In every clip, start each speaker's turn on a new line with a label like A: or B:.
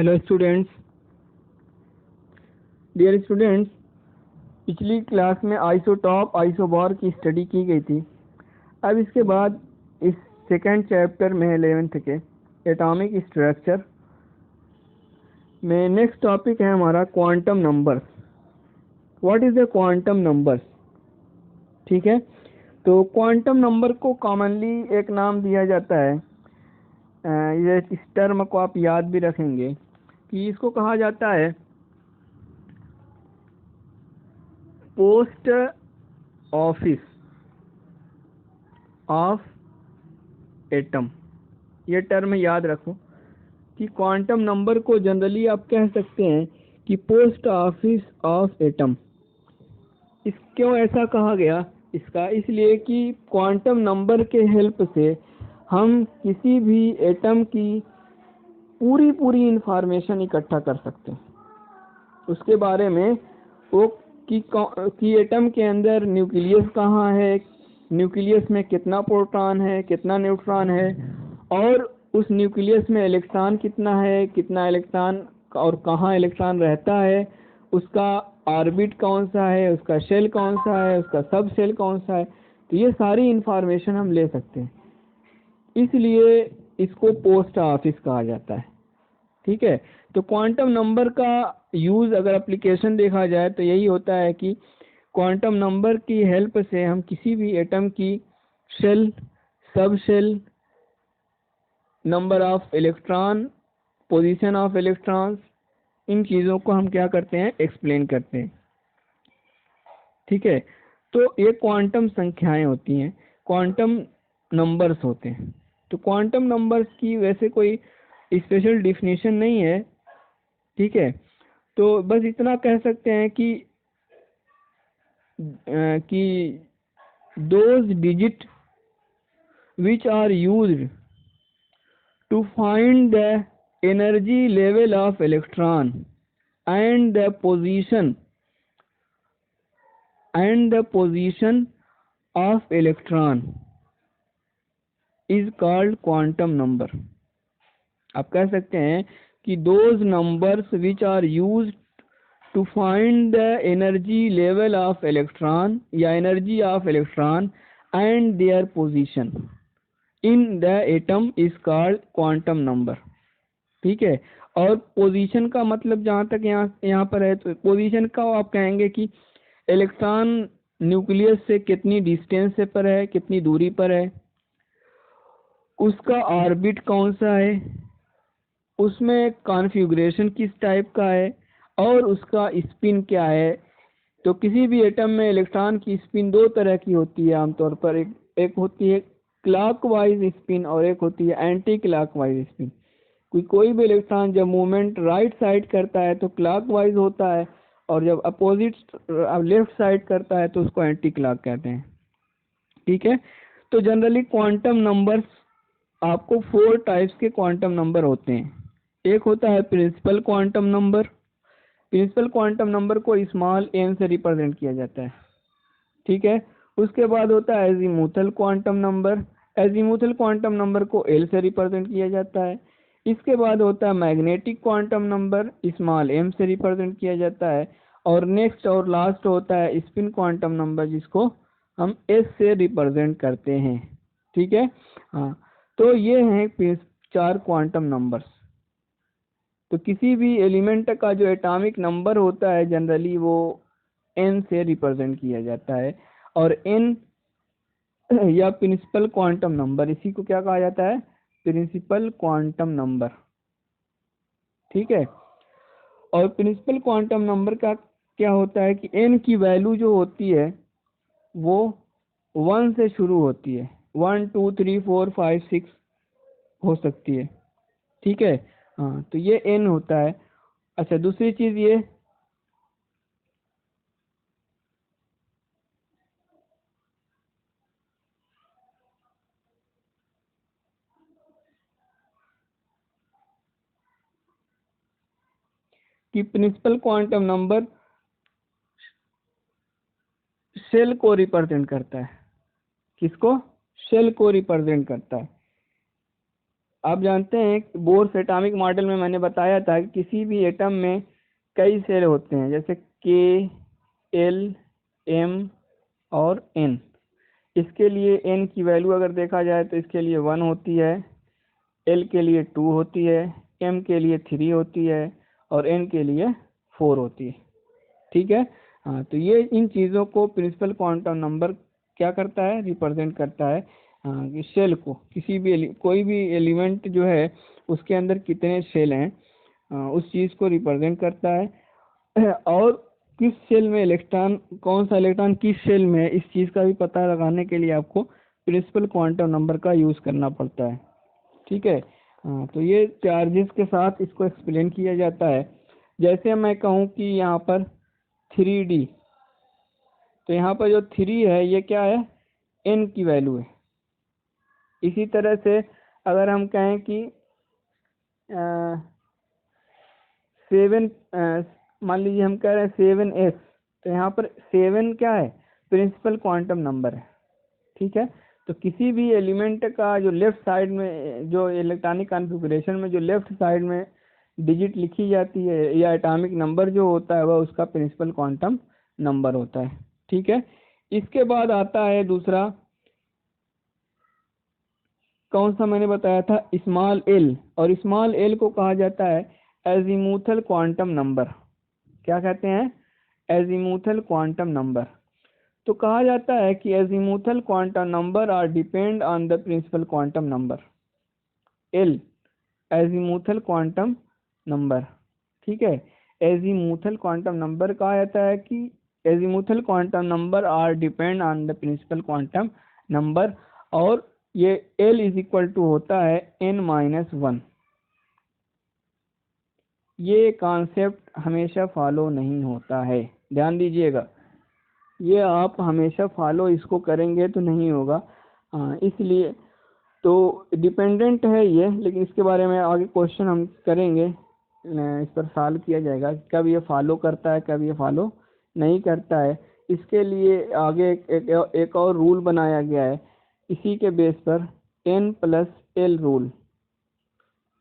A: Hello students. Dear students, पिछली class में isotope isobar की स्टडी की गई थी। अब इसके बाद इस सेकेंड चैप्टर में 11th के एटॉमिक स्ट्रक्चर में नेक्स्ट टॉपिक है हमारा quantum numbers. What is the quantum numbers? ठीक है, तो क्वांटम नंबर को कॉमनली एक नाम दिया जाता है, ये इस टर्म को आप याद भी रखेंगे कि इसको कहा जाता है पोस्ट ऑफिस ऑफ एटम। ये टर्म याद रखो कि क्वांटम नंबर को जनरली आप कह सकते हैं कि पोस्ट ऑफिस ऑफ एटम। इस क्यों ऐसा कहा गया इसका? इसलिए कि क्वांटम नंबर के हेल्प से हम किसी भी एटम की पूरी इंफॉर्मेशन इकट्ठा कर सकते हैं, उसके बारे में वो कि एटम के अंदर न्यूक्लियस कहाँ है, न्यूक्लियस में कितना प्रोटॉन है, कितना न्यूट्रॉन है, और उस न्यूक्लियस में इलेक्ट्रॉन कितना है, कितना इलेक्ट्रॉन और कहाँ इलेक्ट्रॉन रहता है, उसका ऑर्बिट कौन सा है, उसका शेल कौन सा है, उसका सब शेल कौन सा है। तो ये सारी इंफॉर्मेशन हम ले सकते हैं, इसलिए इसको पोस्ट ऑफिस कहा जाता है। ठीक है, तो क्वांटम नंबर का यूज अगर एप्लीकेशन देखा जाए तो यही होता है कि क्वांटम नंबर की हेल्प से हम किसी भी एटम की shell, subshell, number of electron, position of electrons, इन चीज़ों को हम क्या करते हैं, एक्सप्लेन करते हैं। ठीक है, तो ये क्वांटम संख्याएं होती हैं, क्वांटम नंबर्स होते हैं। तो क्वांटम नंबर्स की वैसे कोई स्पेशल डिफिनीशन नहीं है। ठीक है, तो बस इतना कह सकते हैं कि those digit which are used to find the energy level of electron and the position of electron is called quantum number। आप कह सकते हैं कि those numbers which are used to find the energy level of electron या energy of electron and their position in the atom is called quantum number। ठीक है, और position का मतलब जहाँ तक यहाँ पर है, तो पोजीशन का आप कहेंगे कि इलेक्ट्रॉन न्यूक्लियस से कितनी डिस्टेंस से पर है, कितनी दूरी पर है, उसका ऑर्बिट कौन सा है, उसमें कॉन्फ़िगरेशन किस टाइप का है, और उसका स्पिन क्या है। तो किसी भी एटम में इलेक्ट्रॉन की स्पिन दो तरह की होती है आमतौर पर, एक होती है क्लॉकवाइज स्पिन और एक होती है एंटी क्लॉकवाइज स्पिन। कोई भी इलेक्ट्रॉन जब मूवमेंट राइट साइड करता है तो क्लॉकवाइज होता है, और जब अपोजिट लेफ्ट साइड करता है तो उसको एंटी क्लॉक कहते हैं। ठीक है, तो जनरली क्वांटम नंबर्स, आपको 4 टाइप्स के क्वांटम नंबर होते हैं। एक होता है principal quantum number. Principal quantum number को स्मॉल m से रिप्रेजेंट किया जाता है। ठीक है, उसके बाद होता है azimuthal quantum number. Azimuthal quantum number को L से रिप्रेजेंट किया जाता है। इसके बाद होता है magnetic quantum number, small m से रिप्रेजेंट किया जाता है। और नेक्स्ट और लास्ट होता है स्पिन क्वांटम नंबर, जिसको हम S से रिप्रेजेंट करते हैं। ठीक है, हाँ, तो ये हैं 4 क्वांटम नंबर्स। तो किसी भी एलिमेंट का जो एटॉमिक नंबर होता है जनरली वो n से रिप्रेजेंट किया जाता है, और n या प्रिंसिपल क्वांटम नंबर, इसी को क्या कहा जाता है, प्रिंसिपल क्वांटम नंबर। ठीक है, और प्रिंसिपल क्वांटम नंबर का क्या होता है कि n की वैल्यू जो होती है वो 1 से शुरू होती है, 1 2 3 4 5 6 हो सकती है। ठीक है, हाँ, तो ये n होता है। अच्छा, दूसरी चीज ये कि प्रिंसिपल क्वांटम नंबर शेल को रिप्रेजेंट करता है। किसको? शेल को रिप्रेजेंट करता है। आप जानते हैं बोर्स एटॉमिक मॉडल में मैंने बताया था कि किसी भी एटम में कई सेल होते हैं, जैसे के, एल, एम और एन। इसके लिए एन की वैल्यू अगर देखा जाए तो इसके लिए 1 होती है, एल के लिए 2 होती है, एम के लिए 3 होती है और एन के लिए 4 होती है। ठीक है। हाँ, तो ये इन चीज़ों को प्रिंसिपल क्वांटम नंबर क्या करता है, रिप्रेजेंट करता है। हाँ, कि सेल को किसी भी कोई भी एलिमेंट जो है उसके अंदर कितने सेल हैं, उस चीज़ को रिप्रेजेंट करता है। और किस सेल में इलेक्ट्रॉन, कौन सा इलेक्ट्रॉन किस सेल में है, इस चीज़ का भी पता लगाने के लिए आपको प्रिंसिपल क्वांटम नंबर का यूज़ करना पड़ता है। ठीक है। हाँ, तो ये चार्जेस के साथ इसको एक्सप्लेन किया जाता है। जैसे मैं कहूँ कि यहाँ पर 3D, तो यहाँ पर जो 3 है ये क्या है, n की वैल्यू है। इसी तरह से अगर हम कहें कि 7, मान लीजिए हम कह रहे हैं 7s, तो यहाँ पर 7 क्या है, प्रिंसिपल क्वांटम नंबर है। ठीक है। तो किसी भी एलिमेंट का जो लेफ्ट साइड में, जो इलेक्ट्रॉनिक कॉन्फ़िगरेशन में जो लेफ्ट साइड में डिजिट लिखी जाती है या एटॉमिक नंबर जो होता है वह उसका प्रिंसिपल क्वांटम नंबर होता है। ठीक है। इसके बाद आता है दूसरा, कौन सा मैंने बताया था, स्मॉल एल। और स्मॉल एल को कहा जाता है एजीमुथल क्वांटम नंबर। क्या कहते हैं, एजीमुथल क्वांटम नंबर। तो कहा जाता है कि azimuthal quantum number are depend on the principal quantum number L, azimuthal quantum number. ठीक है। एजीमुथल क्वांटम नंबर कहा जाता है कि azimuthal quantum number are depend on the principal quantum number, और ये L इज इक्वल टू होता है n-1। ये कॉन्सेप्ट हमेशा फॉलो नहीं होता है, ध्यान दीजिएगा। ये आप हमेशा फॉलो इसको करेंगे तो नहीं होगा। इसलिए तो डिपेंडेंट है ये, लेकिन इसके बारे में आगे क्वेश्चन हम करेंगे, इस पर सॉल्व किया जाएगा कब ये फॉलो करता है कब ये फॉलो नहीं करता है। इसके लिए आगे एक और रूल बनाया गया है, इसी के बेस पर n+L रूल।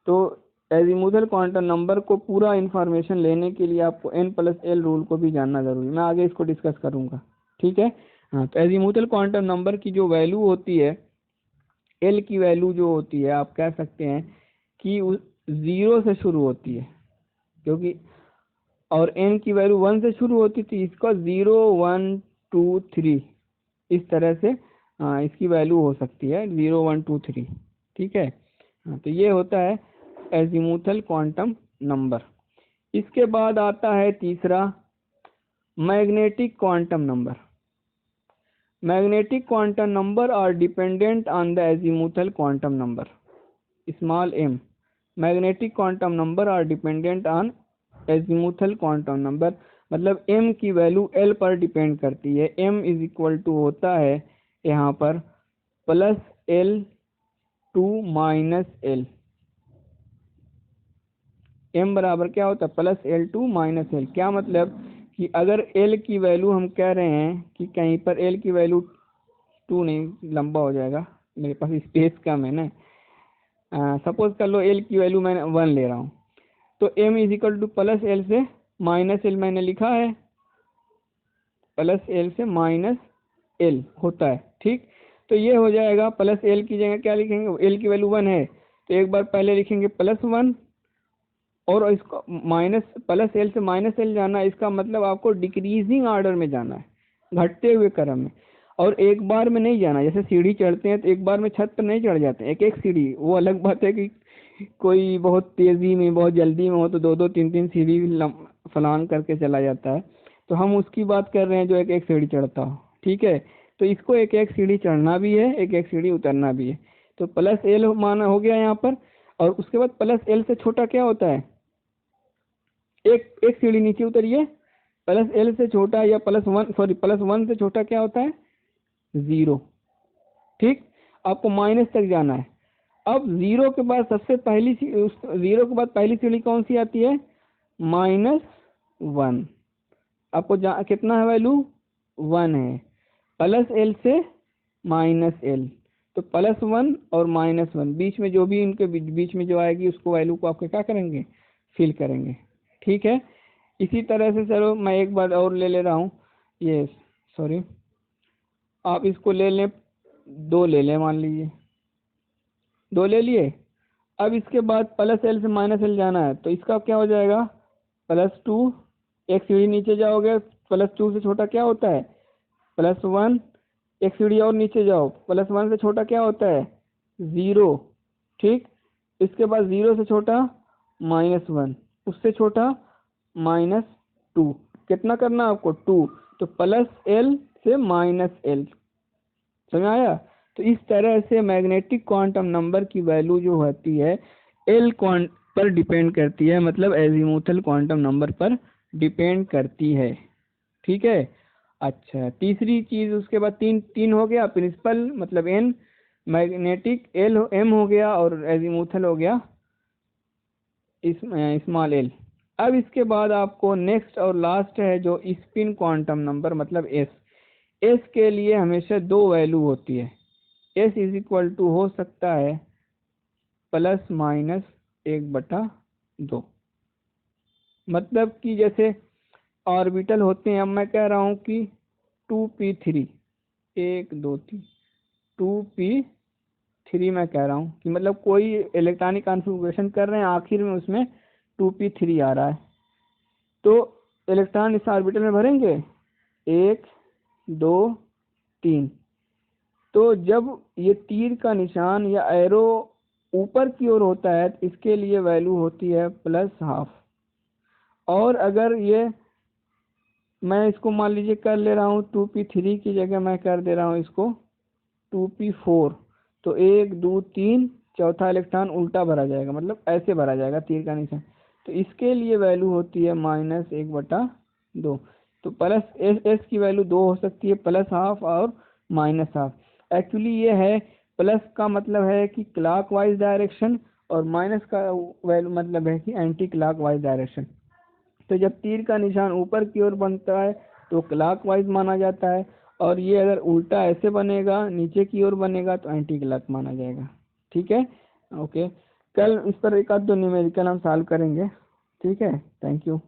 A: तो एजीमुथल क्वांटम नंबर को पूरा इंफॉर्मेशन लेने के लिए आपको n+L रूल को भी जानना जरूरी है। मैं आगे इसको डिस्कस करूंगा। ठीक है। हाँ, तो एजीमुथल क्वांटम नंबर की जो वैल्यू होती है, एल की वैल्यू जो होती है, आप कह सकते हैं कि 0 से शुरू होती है, क्योंकि और एन की वैल्यू 1 से शुरू होती थी, इसका 0, 1, 2, 3 इस तरह से इसकी वैल्यू हो सकती है 0, 1, 2, 3। ठीक है। तो ये होता है एजीमुथल क्वांटम नंबर। इसके बाद आता है तीसरा, magnetic quantum number. Magnetic quantum number are dependent on the azimuthal quantum number small m। Magnetic quantum number are dependent on azimuthal quantum number, मतलब m की वैल्यू l पर डिपेंड करती है। m इज इक्वल टू होता है यहाँ पर +L2 -L। m बराबर क्या होता है, +L2 -L। क्या मतलब कि अगर l की वैल्यू हम कह रहे हैं कि कहीं पर l की वैल्यू 2 नहीं, लंबा हो जाएगा, मेरे पास स्पेस कम है ना। सपोज कर लो l की वैल्यू मैं 1 ले रहा हूँ, तो m is equal to +L से -L मैंने लिखा है, +L से -L होता है। ठीक। तो ये हो जाएगा, +L की जगह क्या लिखेंगे, l की वैल्यू 1 है तो एक बार पहले लिखेंगे +1, और इसको +L से -L जाना, इसका मतलब आपको डिक्रीजिंग ऑर्डर में जाना है, घटते हुए क्रम में, और एक बार में नहीं जाना। जैसे सीढ़ी चढ़ते हैं तो एक बार में छत पर नहीं चढ़ जाते, एक एक सीढ़ी। वो अलग बात है कि कोई बहुत तेजी में, बहुत जल्दी में हो तो 2-2, 3-3 सीढ़ी फलांग करके चला जाता है, तो हम उसकी बात कर रहे हैं जो एक एक सीढ़ी चढ़ता हो। ठीक है। तो इसको एक एक सीढ़ी चढ़ना भी है, एक एक सीढ़ी उतरना भी है। तो +L माना हो गया यहाँ पर, और उसके बाद +L से छोटा क्या होता है, एक एक सीढ़ी नीचे उतरिए, +L से छोटा या +1 से छोटा क्या होता है, 0। ठीक। आपको माइनस तक जाना है। अब 0 के बाद सबसे पहली 0 के बाद पहली सीढ़ी कौन सी आती है, -1। आपको कितना है वैल्यू, 1 है, +L से -L। तो +1 और -1 बीच में जो भी इनके बीच में जो आएगी उसको वैल्यू को आपके क्या करेंगे, फिल करेंगे। ठीक है, इसी तरह से चलो मैं एक बार और ले रहा हूँ, ये सॉरी आप इसको ले लें, 2 ले लें, मान लीजिए 2 ले लिए। अब इसके बाद +L से -L जाना है, तो इसका क्या हो जाएगा, +2, एक सीढ़ी नीचे जाओगे, +2 से छोटा क्या होता है, +1, एक सीढ़ी और नीचे जाओ, +1 से छोटा क्या होता है, 0। ठीक, इसके बाद 0 से छोटा -1, उससे छोटा -2, कितना करना है आपको, 2, तो +L से -L, समझ आया। तो इस तरह से मैग्नेटिक क्वांटम नंबर की वैल्यू जो होती है L पर डिपेंड करती है, मतलब एजीमुथल क्वांटम नंबर पर डिपेंड करती है। ठीक है, अच्छा तीसरी चीज, उसके बाद तीन हो गया, प्रिंसिपल मतलब N, मैग्नेटिक M हो गया, और एजीमुथल हो गया स्मॉल l। अब इसके बाद आपको नेक्स्ट और लास्ट है जो स्पिन क्वांटम नंबर मतलब S के लिए हमेशा 2 वैल्यू होती है। S = हो सकता है ±1/2, मतलब कि जैसे ऑर्बिटल होते हैं, अब मैं कह रहा हूँ कि 2p3, 1 2 3 2p3 मैं कह रहा हूँ कि मतलब कोई इलेक्ट्रॉनिक कॉन्फ़िगरेशन कर रहे हैं, आखिर में उसमें 2p3 आ रहा है, तो इलेक्ट्रॉन इस ऑर्बिटल में भरेंगे 1 2 3। तो जब ये तीर का निशान या एरो ऊपर की ओर होता है तो इसके लिए वैल्यू होती है +12, और अगर ये मैं इसको मान लीजिए कर ले रहा हूँ 2p3 की जगह मैं कर दे रहा हूँ इसको 2p4, तो 1 2 3 चौथा इलेक्ट्रॉन उल्टा भरा जाएगा, मतलब ऐसे भरा जाएगा तीर का निशान, तो इसके लिए वैल्यू होती है -1/2। तो S की वैल्यू 2 हो सकती है, +12 और -12। एक्चुअली ये है, प्लस का मतलब है कि क्लॉकवाइज डायरेक्शन, और माइनस का वैल्यू मतलब है कि एंटी क्लॉकवाइज डायरेक्शन। तो जब तीर का निशान ऊपर की ओर बनता है तो क्लॉकवाइज माना जाता है, और ये अगर उल्टा ऐसे बनेगा, नीचे की ओर बनेगा, तो एंटी क्लॉक माना जाएगा। ठीक है, ओके, कल इस पर एक आध 2 न्यूमेरिकल हम सॉल्व करेंगे। ठीक है, थैंक यू।